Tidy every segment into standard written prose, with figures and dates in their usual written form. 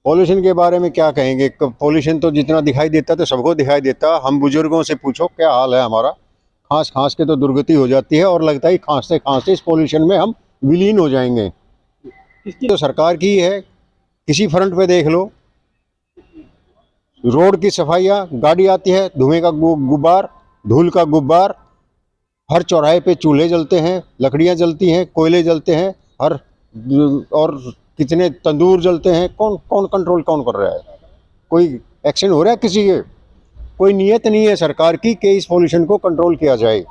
Pollution के बारे में क्या कहेंगे। पॉल्यूशन तो जितना दिखाई देता तो सबको दिखाई देता। हम बुजुर्गों से पूछो क्या हाल है हमारा, खांस खांस के तो दुर्गति हो जाती है और लगता है खांसते खांसते इस पॉल्यूशन में हम विलीन हो जाएंगे। तो सरकार की है, किसी फ्रंट पे देख लो, रोड की सफाइयाँ, गाड़ी आती है, धुएं का गुब्बार, धूल का गुब्बार, हर चौराहे पे चूल्हे जलते हैं, लकड़ियाँ जलती हैं, कोयले जलते हैं, हर और कितने तंदूर जलते हैं। कौन कौन कंट्रोल कौन कर रहा है? कोई एक्शन हो रहा है किसी के? कोई नीयत नहीं है सरकार की कि इस पॉल्यूशन को कंट्रोल किया जाए।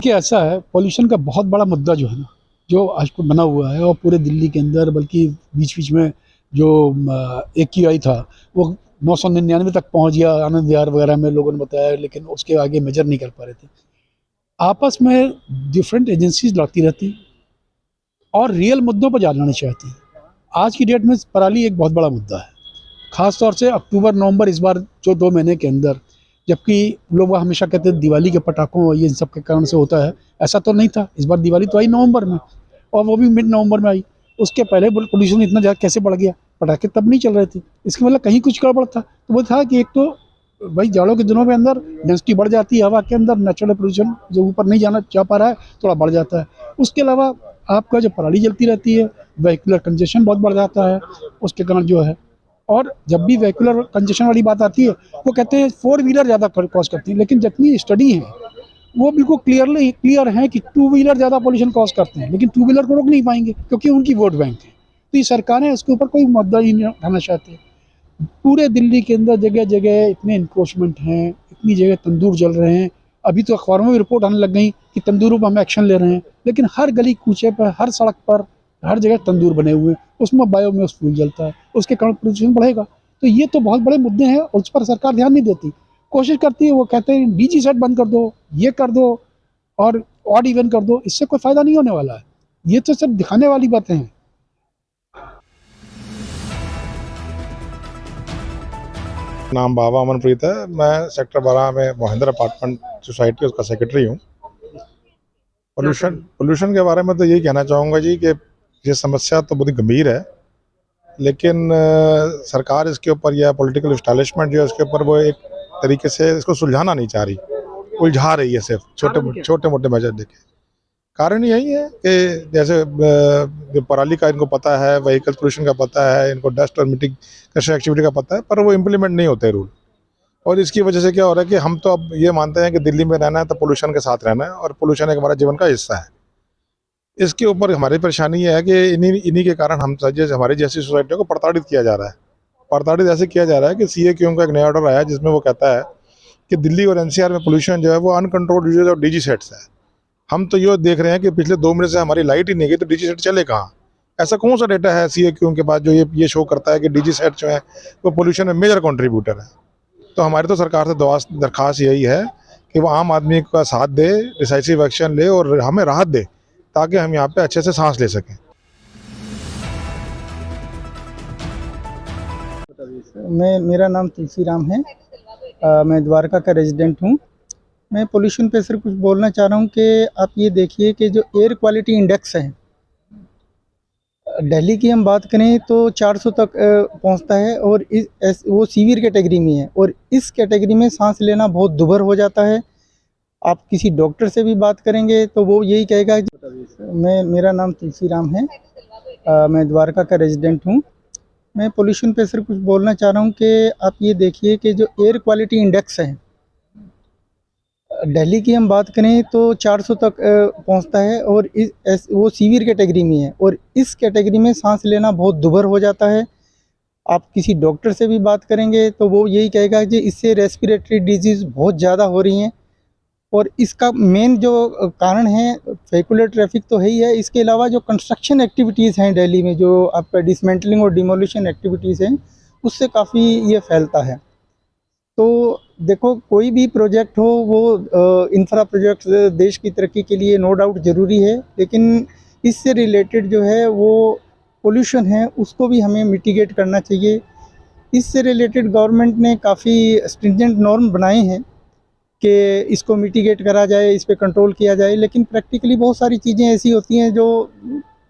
कि ऐसा है, पॉल्यूशन का बहुत बड़ा मुद्दा जो है ना, जो आज को बना हुआ है और पूरे दिल्ली के अंदर, बल्कि बीच बीच में जो AQI था वो 999 तक पहुंच गया, आनंद विहार वगैरह में लोगों ने बताया, लेकिन उसके आगे मेजर नहीं कर पा रहे थे। आपस में डिफरेंट एजेंसीज लड़ती रहती और रियल मुद्दों पर जानना नहीं चाहती। आज की डेट में पराली एक बहुत बड़ा मुद्दा है, खास तौर से अक्टूबर नवंबर इस बार जो 2 महीने के अंदर, जबकि लोग हमेशा कहते हैं दिवाली के पटाखों और ये इन सब के कारण से होता है। ऐसा तो नहीं था। इस बार दिवाली तो आई नवंबर में, और वो भी मिड नवंबर में आई। उसके पहले पोल्यूशन इतना ज़्यादा कैसे बढ़ गया? पटाखे तब नहीं चल रहे थे। इसका मतलब कहीं कुछ गड़बड़ था। तो वो था कि एक तो भाई जाड़ों के दिनों में अंदर डेंसिटी बढ़ जाती है हवा के अंदर, नेचुरल पोल्यूशन जो ऊपर नहीं जा पा रहा है, थोड़ा बढ़ जाता है। उसके अलावा आपका जो पराली जलती रहती है, वेहिकुलर कंजेशन बहुत बढ़ जाता है उसके कारण जो है। और जब भी वेहिकुलर कंजेशन वाली बात आती है, वो कहते हैं 4 व्हीलर ज़्यादा कॉज करती है, लेकिन जितनी स्टडी है वो बिल्कुल क्लियर है कि 2 व्हीलर ज़्यादा पॉल्यूशन कॉज करते हैं, लेकिन 2 व्हीलर को रोक नहीं पाएंगे क्योंकि उनकी वोट बैंक है। तो ये सरकारें इसके ऊपर कोई मुद्दा ही नहीं उठाना चाहती। पूरे दिल्ली के अंदर जगह जगह इतने इंक्रोचमेंट हैं, इतनी जगह तंदूर जल रहे हैं। अभी तो अखबारों में भी रिपोर्ट आने लग गई कि तंदूरों पर हम एक्शन ले रहे हैं, लेकिन हर गली कूचे पर, हर सड़क पर, हर जगह तंदूर बने हुए हैं, उसमें बायोमेस फ्यूल जलता है, उसके कारण प्रदूषण बढ़ेगा। तो ये तो बहुत बड़े मुद्दे हैं और उस पर सरकार ध्यान नहीं देती। कोशिश करती है, वो कहते हैं डीजी सेट बंद कर दो, ये कर दो और ऑड इवन कर दो, इससे कोई फायदा नहीं होने वाला है। ये तो सिर्फ दिखाने वाली बातें हैं। नाम बाबा अमनप्रीत है। मैं सेक्टर 12 में महिंद्रा अपार्टमेंट सोसाइटी उसका सेक्रेटरी हूँ। पोल्यूशन के बारे में तो यही कहना चाहूँगा जी कि ये समस्या तो बहुत गंभीर है, लेकिन सरकार इसके ऊपर या पॉलिटिकल एस्टैब्लिशमेंट जो है उसके ऊपर वो एक तरीके से इसको सुलझाना नहीं चाह रही, उलझा रही है सिर्फ छोटे मोटे मेजर देके। कारण यही है कि जैसे पराली का इनको पता है, व्हीकल पोल्यूशन का पता है, इनको डस्ट और मिट्टी कंस्ट्रक्शन एक्टिविटी का पता है, पर वो इम्प्लीमेंट नहीं होते रूल। और इसकी वजह से क्या हो रहा है कि हम तो अब ये मानते हैं कि दिल्ली में रहना है तो पोल्यूशन के साथ रहना है, और पोल्यूशन एक हमारा जीवन का हिस्सा है। इसके ऊपर हमारी परेशानी ये है कि इन्हीं के कारण हम जैसे हमारी जैसी सोसाइटियों को प्रताड़ित किया जा रहा है। प्रताड़ित ऐसे किया जा रहा है कि CAQM का एक नया ऑर्डर आया है जिसमें वो कहता है कि दिल्ली और NCR में पोल्यूशन जो है वो uncontrolled usages of DG sets है। हम तो ये देख रहे हैं कि पिछले 2 महीने से हमारी लाइट ही नहीं गई, तो DG सेट चले कहाँ? ऐसा कौन सा डेटा है CAQM के पास जो ये शो करता है कि DG सेट जो है वो पोल्यूशन में मेजर कंट्रीब्यूटर है? तो हमारी तो सरकार से दरख्वास्त यही है कि वो आम आदमी का साथ दे, डिसाइसिव एक्शन ले और हमें राहत दे, ताकि हम यहाँ पे अच्छे से सांस ले सकें। मेरा नाम तुलसीराम है। मैं द्वारका का रेजिडेंट हूँ। मैं पोल्यूशन पे सिर्फ कुछ बोलना चाह रहा हूँ कि आप ये देखिए कि जो एयर क्वालिटी इंडेक्स है, दिल्ली की हम बात करें तो 400 तक पहुँचता है, और वो सीवियर कैटेगरी में है, और इस कैटेगरी में सांस लेना बहुत दुभर हो जाता है। आप किसी डॉक्टर से भी बात करेंगे तो वो यही कहेगा। मेरा नाम तुलसीराम है। मैं द्वारका का रेजिडेंट हूँ। मैं पोल्यूशन पे सिर्फ कुछ बोलना चाह रहा हूँ कि आप ये देखिए कि जो एयर क्वालिटी इंडेक्स है, दिल्ली की हम बात करें तो 400 तक पहुँचता है, और वो सीवियर कैटेगरी में है, और इस कैटेगरी में सांस लेना बहुत दुभर हो जाता है। आप किसी डॉक्टर से भी बात करेंगे तो वो यही कहेगा कि इससे रेस्पिरेटरी डिजीज़ बहुत ज़्यादा हो रही हैं, और इसका मेन जो कारण है वेहिकुलर ट्रैफिक तो है ही है। इसके अलावा जो कंस्ट्रक्शन एक्टिविटीज़ हैं दिल्ली में, जो आपका डिसमेंटलिंग और डिमोलिशन एक्टिविटीज़ हैं, उससे काफ़ी ये फैलता है। तो देखो, कोई भी प्रोजेक्ट हो वो इंफ्रा प्रोजेक्ट देश की तरक्की के लिए नो डाउट ज़रूरी है, लेकिन इससे रिलेटेड जो है वो पोल्यूशन है उसको भी हमें मिटिगेट करना चाहिए। इससे रिलेटेड गवर्नमेंट ने काफ़ी स्ट्रिंजेंट नॉर्म बनाए हैं कि इसको मिटिगेट करा जाए, इस पे कंट्रोल किया जाए, लेकिन प्रैक्टिकली बहुत सारी चीज़ें ऐसी होती हैं जो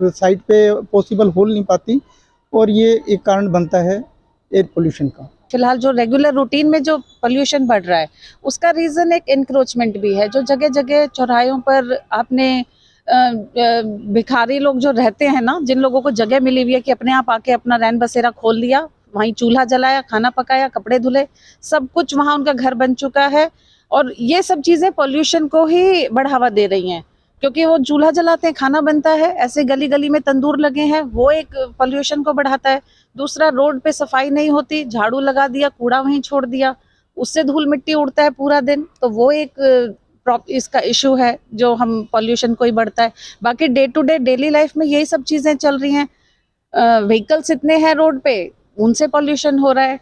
साइट पे पॉसिबल हो नहीं पाती, और ये एक कारण बनता है एयर पोल्यूशन का। फिलहाल जो रेगुलर रूटीन में जो पोल्यूशन बढ़ रहा है उसका रीज़न एक इंक्रोचमेंट भी है। जो जगह जगह चौराहों पर आपने भिखारी लोग जो रहते हैं ना, जिन लोगों को जगह मिली हुई है कि अपने आप आके अपना रैन बसेरा खोल लिया, वहीं चूल्हा जलाया, खाना पकाया, कपड़े धुले, सब कुछ वहाँ उनका घर बन चुका है। और ये सब चीज़ें पोल्यूशन को ही बढ़ावा दे रही हैं, क्योंकि वो चूल्हा जलाते हैं, खाना बनता है, ऐसे गली गली में तंदूर लगे हैं, वो एक पोल्यूशन को बढ़ाता है। दूसरा, रोड पे सफाई नहीं होती, झाड़ू लगा दिया, कूड़ा वहीं छोड़ दिया, उससे धूल मिट्टी उड़ता है पूरा दिन, तो वो एक इसका इशू है जो हम पोल्यूशन को ही बढ़ता है। बाकी day to day daily life में यही सब चीज़ें चल रही हैं। व्हीकल्स इतने हैं रोड पे, उनसे पोल्यूशन हो रहा है।